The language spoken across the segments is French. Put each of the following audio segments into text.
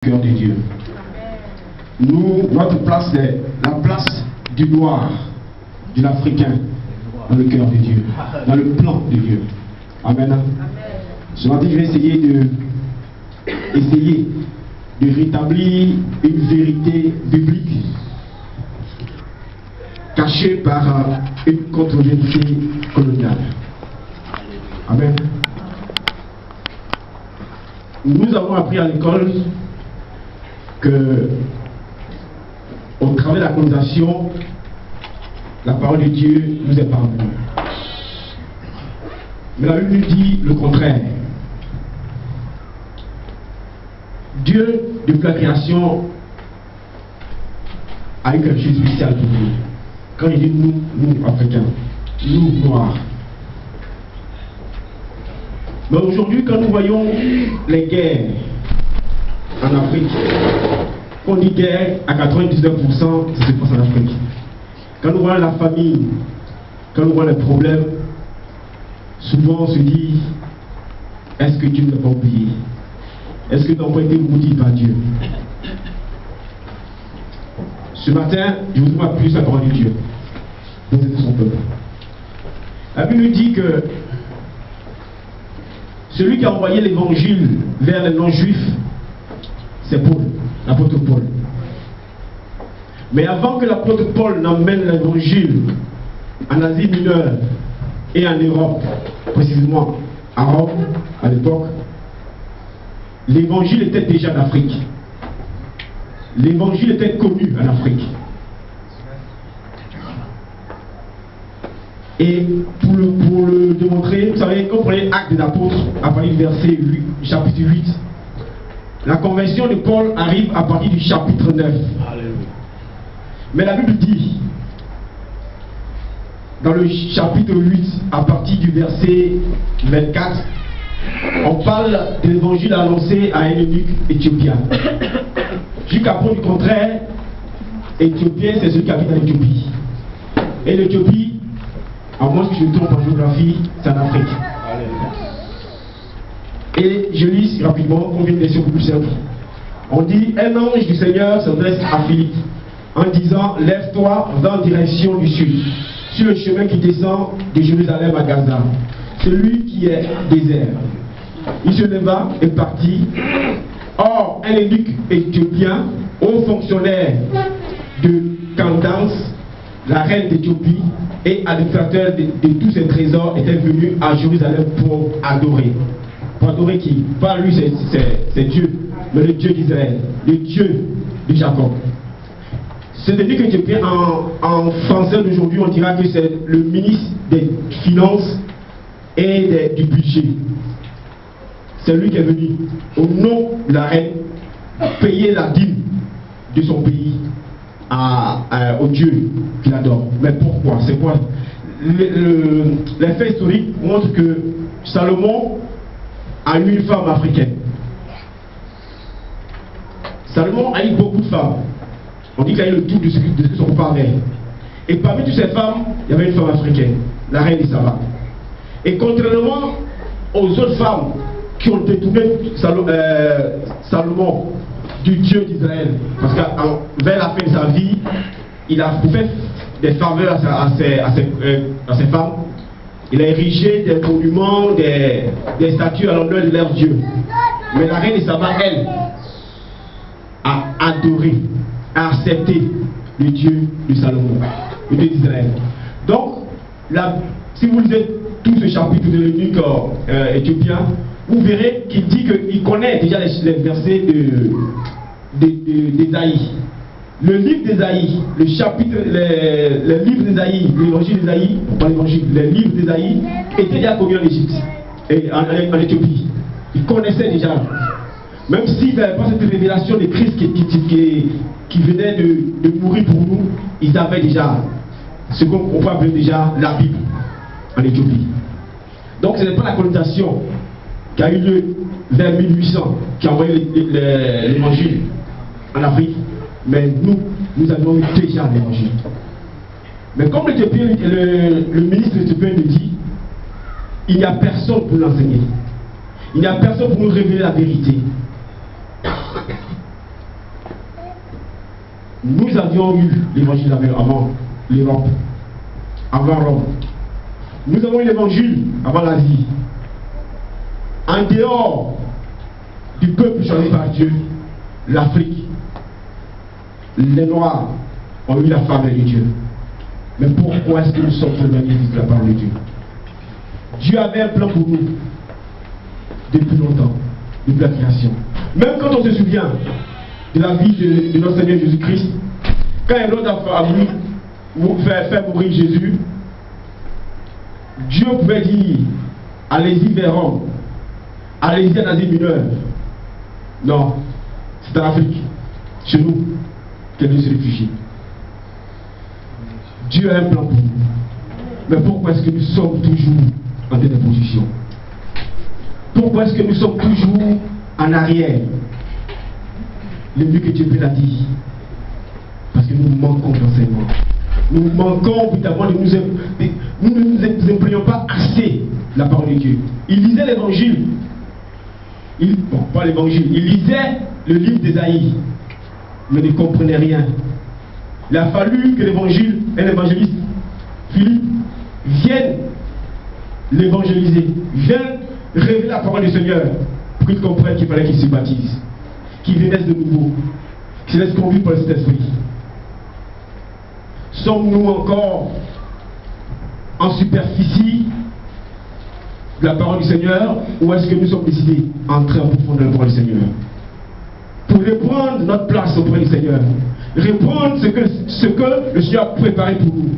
Cœur de Dieu. Nous, notre place est la place du noir, de l'Africain, dans le cœur de Dieu, dans le plan de Dieu. Amen. Ce matin, je vais essayer de rétablir une vérité biblique cachée par une contre-vérité coloniale. Amen. Nous avons appris à l'école que, au travers de la colonisation, la parole de Dieu nous est parvenue. Mais la Bible nous dit le contraire. Dieu, depuis la création, a eu quelque chose de spécial pour nous. Quand il dit nous Africains, nous Noirs. Mais aujourd'hui, quand nous voyons les guerres en Afrique, on dit guerre à 99%, ça se passe en Afrique. Quand nous voyons la famille, quand nous voyons les problèmes, souvent on se dit, est-ce que Dieu ne l'a pas oublié? Est-ce que nous n'avons pas été maudits par Dieu? Ce matin, je vous appuie sur la parole de Dieu. Vous êtes son peuple. La Bible nous dit que celui qui a envoyé l'évangile vers les non-juifs, c'est Paul, l'apôtre Paul. Mais avant que l'apôtre Paul n'emmène l'évangile en Asie mineure et en Europe, précisément à Rome, à l'époque, l'évangile était déjà en Afrique. L'évangile était connu en Afrique. Et pour le démontrer, vous savez, quand vous prenez Actes des Apôtres, à partir du verset 8, chapitre 8, la conversion de Paul arrive à partir du chapitre 9. Alléluia. Mais la Bible dit, dans le chapitre 8, à partir du verset 24, on parle de l'évangile annoncé à un eunuque éthiopien. Jusqu'à preuve du contraire, Éthiopien, c'est celui qui habite en Éthiopie. Et l'Éthiopie, à moins que je me trompe en géographie, c'est en Afrique. Et je lis rapidement, on vient une version plus simple. On dit, un ange du Seigneur s'adresse à Philippe en disant, lève-toi, va en direction du sud, sur le chemin qui descend de Jérusalem à Gaza, celui qui est désert. Il se leva et partit. Or, un eunuque éthiopien, haut fonctionnaire de Candace, la reine d'Éthiopie, et administrateur de tous ses trésors, était venu à Jérusalem pour adorer. Pour adorer qui? Pas lui, c'est Dieu, mais le Dieu d'Israël, le Dieu de Jacob. C'est eunuque éthiopien, en français d'aujourd'hui, on dira que c'est le ministre des Finances et du budget. C'est lui qui est venu, au nom de la reine, payer la dîme de son pays au Dieu qu'il adore. Mais pourquoi? C'est quoi? Les faits historiques montrent que Salomon a eu une femme africaine. Salomon a eu beaucoup de femmes. On dit qu'il a eu le tout de ce que son papa avait. Et parmi toutes ces femmes, il y avait une femme africaine, la reine de Saba. Et contrairement aux autres femmes qui ont détourné Salomon du Dieu d'Israël, parce que vers la fin de sa vie, il a fait des faveurs à ses femmes. Il a érigé des monuments, des statues à l'honneur de leur Dieu. Mais la reine de Saba, elle, a adoré, a accepté le Dieu de Salomon, le Dieu d'Israël. Donc, si vous lisez tout ce chapitre de l'eunuque éthiopien, vous verrez qu'il dit qu'il connaît déjà les versets d'Ésaïe. Le livre d'Ésaïe, le chapitre, les livres d'Ésaïe, l'évangile d'Ésaïe, pas l'évangile, les livres d'Ésaïe étaient déjà connus en Égypte et en Éthiopie. Il connaissait déjà. Même s'il n'avait pas cette révélation de Christ qui venait de mourir pour nous, ils avaient déjà ce qu'on peut appeler déjà la Bible en Éthiopie. Donc ce n'est pas la colonisation qui a eu lieu vers 1800 qui a envoyé l'évangile en Afrique, mais nous avons eu déjà l'évangile. Mais comme le ministre éthiopien nous dit, il n'y a personne pour l'enseigner. Il n'y a personne pour nous révéler la vérité. Nous avions eu l'évangile avant l'Europe, avant Rome. Nous avons eu l'évangile avant l'Asie. En dehors du peuple choisi par Dieu, l'Afrique, les Noirs ont eu la faveur de Dieu. Mais pourquoi est-ce que nous sommes éloignés de la parole de Dieu? Dieu avait un plan pour nous depuis longtemps, depuis la création. Même quand on se souvient de la vie de notre Seigneur Jésus-Christ, quand Hérode a voulu faire mourir Jésus, Dieu pouvait dire, allez-y vers Rome, allez-y en Asie mineure. Non, c'est en Afrique, chez nous, que Dieu se réfugie. Dieu a un plan pour nous. Mais pourquoi est-ce que nous sommes toujours en déposition? Pourquoi est-ce que nous sommes toujours en arrière? Le mieux que Dieu peut l'a dit. Parce que nous manquons d'enseignement. Nous manquons évidemment de nous ne nous imprimions pas assez la parole de Dieu. Il lisait l'évangile. Bon, pas l'évangile. Il lisait le livre d'Ésaïe, mais ne comprenait rien. Il a fallu que l'évangile et l'évangéliste Philippe viennent l'évangéliser, viennent révéler la parole du Seigneur pour qu'il comprenne qu'il fallait qu'il se baptise, qu'il naisse de nouveau, qu'il se laisse conduire par le Saint-Esprit. Sommes-nous encore en superficie de la parole du Seigneur, ou est-ce que nous sommes décidés à entrer en profondeur de la parole du Seigneur pour reprendre notre place auprès du Seigneur, reprendre ce que le Seigneur a préparé pour nous?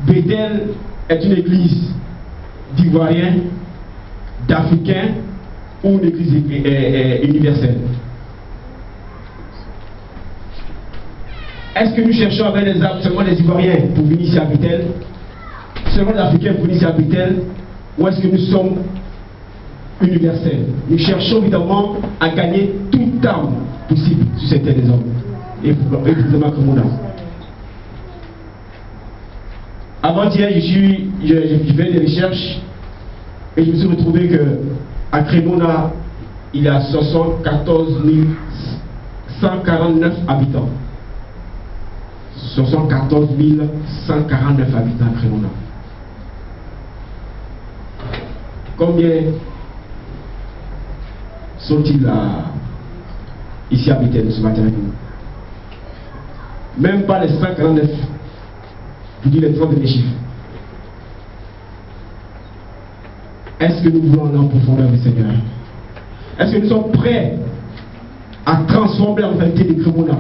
Bethel est une église d'Ivoiriens, d'Africains ou une église universelle? Est-ce que nous cherchons avec seulement des Ivoiriens pour venir ici à Bethel, seulement des Africains pour venir ici à Bethel, ou est-ce que nous sommes universels? Nous cherchons évidemment à gagner toute âme possible sur cette terre des hommes, et précisément comme on a. Avant-hier, je fais des recherches et je me suis retrouvé qu'à Cremona, il y a 74 149 habitants. 74 149 habitants à Cremona. Combien sont-ils là, ici à Bethel ce matin avec nous? Même pas les 149. Je dis les 30 derniers chiffres. Est-ce que nous voulons aller en profondeur du Seigneur? Est-ce que nous sommes prêts à transformer la mentalité de Cremona?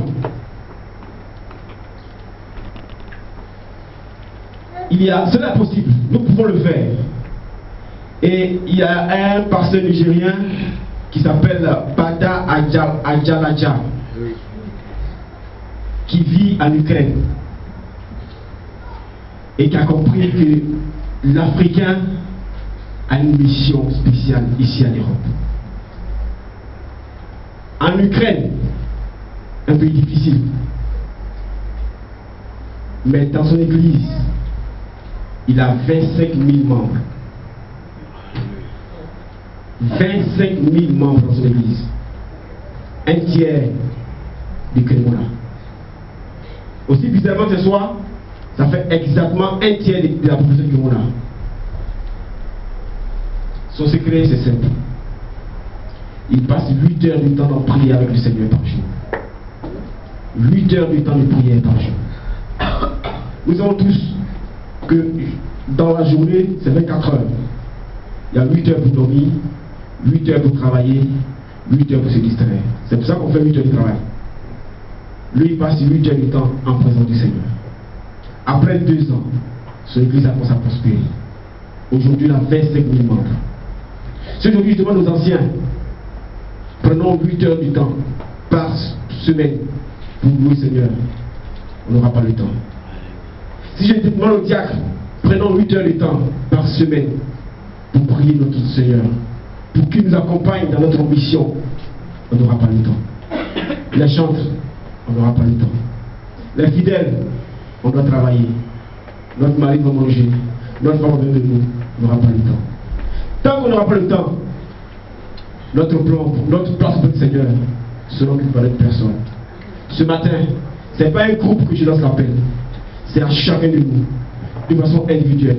Cela est possible, nous pouvons le faire. Et il y a un pasteur nigérien qui s'appelle Bada Ajalaja, qui vit en Ukraine et qui a compris que l'Africain a une mission spéciale ici en Europe. En Ukraine, un pays difficile, mais dans son église, il a 25 000 membres. 25 000 membres dans son église. Un tiers du Cremona. Aussi bizarrement ce soir, ça fait exactement un tiers de la population du Cremona. Son secret, c'est simple. Il passe 8 heures du temps en prière avec le Seigneur par jour. 8 heures du temps de prière par jour. Nous savons tous que dans la journée, c'est 24 heures. Il y a 8 heures pour dormir, 8 heures pour travailler, 8 heures pour se distraire. C'est pour ça qu'on fait 8 heures de travail. Lui, il passe 8 heures du temps en présence du Seigneur. Après 2 ans, son église a commencé à prospérer. Aujourd'hui, il a 25 000 membres. Si aujourd'hui je demande aux anciens, prenons 8 heures du temps par semaine pour louer le Seigneur, on n'aura pas le temps. Si je demande aux diacres, prenons 8 heures de temps par semaine pour prier notre Seigneur, pour qu'il nous accompagne dans notre mission, on n'aura pas le temps. Les chantres, on n'aura pas le temps. Les fidèles, on doit travailler. Notre mari va manger, notre femme va venir de nous, on n'aura pas le temps. Tant qu'on n'aura pas le temps, notre plan, notre place pour le Seigneur, selon qu'il fallait de personne. Ce matin, ce n'est pas un groupe que je lance l'appel, c'est à chacun de nous, de façon individuelle.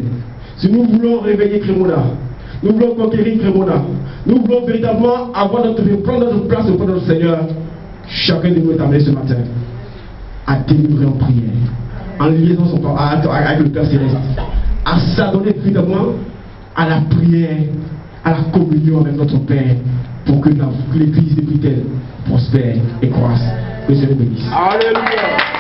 Si nous voulons réveiller Crémona, nous voulons conquérir Crémona, nous voulons véritablement prendre notre place auprès de notre Seigneur, chacun de nous est amené ce matin à délivrer en prière, en liaison avec le Père Céleste, à s'adonner véritablement à la prière, à la communion avec notre Père, pour que l'Église de Britel prospère et croisse. Que Dieu le bénisse. Alléluia.